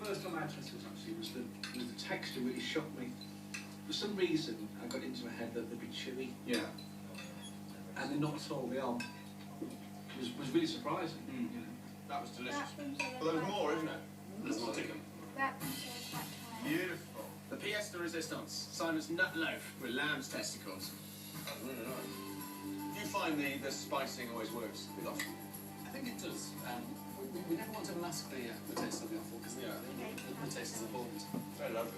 first time I had testicles actually was the texture really shocked me. For some reason, I got into my head that they'd be chewy. Yeah. And they're not at all. They are. It was really surprising. Mm. You know. That was delicious. Well, there's more, isn't it? There's more to come. Beautiful. The pièce de résistance, Simon's nut loaf with lamb's testicles. That's really nice. Do you find the spicing always works with offal? I think it does. We never want to mask the taste of the offal because the taste is important. Very lovely.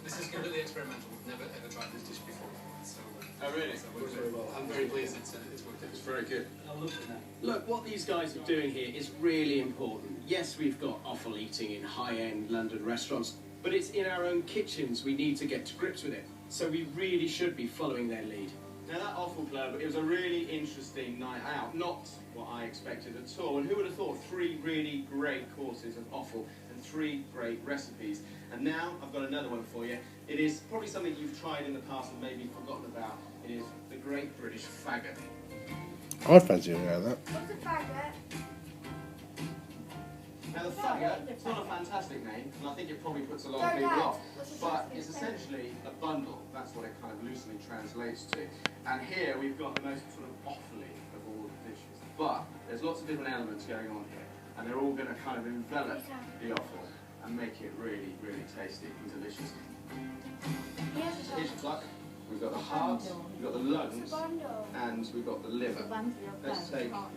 This is completely experimental. We've never ever tried this dish before. So, oh really? So works very well. I'm very pleased it's worked. It's very good. Look, what these guys are doing here is really important. Yes, we've got offal eating in high-end London restaurants, but it's in our own kitchens we need to get to grips with it. So we really should be following their lead. Now that offal club, it was a really interesting night out. Not what I expected at all. And who would have thought 3 really great courses of offal and 3 great recipes. And now I've got another one for you. It is probably something you've tried in the past and maybe forgotten about. It is the Great British Faggot. I'd fancy a go at that. What's a faggot? Now the faggot, it's not a fantastic name, and I think it probably puts a lot of people off. But it's essentially a bundle. That's what it kind of loosely translates to. And here we've got the most sort of offally of all the dishes. But there's lots of different elements going on here, and they're all going to kind of envelop the offal and make it really, really tasty and delicious. Here's your cluck. We've got the heart, we've got the lungs, and we've got the liver. Let's take a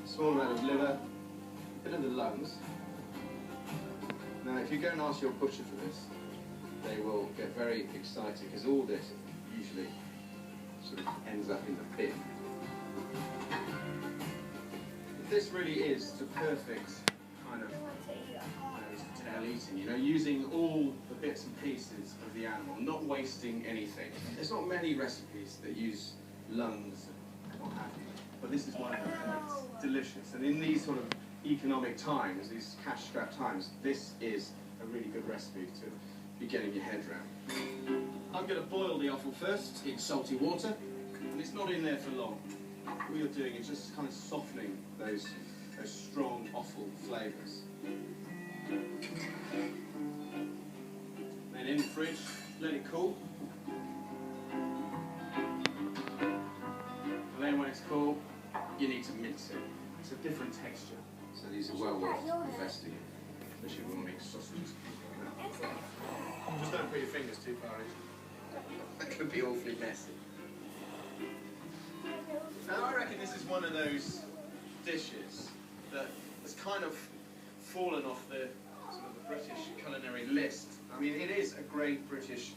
small amount of liver, a bit of the lungs. Now, if you go and ask your butcher for this, they will get very excited because all this usually sort of ends up in the bin. This really is the perfect kind of tail eating, you know, using all the bits and pieces of the animal, not wasting anything. There's not many recipes that use lungs and what have you, but this is one of them, and it's delicious. And in these sort of economic times, these cash-strapped times, this is a really good recipe to be getting your head around. I'm going to boil the offal first in salty water, and it's not in there for long. What you're doing is just kind of softening those strong offal flavours. Then in the fridge, let it cool. And then when it's cool, you need to mince it. It's a different texture. So these are well worth investing in, especially when we make sausages. Just don't put your fingers too far in. That could be awfully messy. Now I reckon this is one of those dishes that has kind of fallen off the sort of the British culinary list. I mean, it is a great British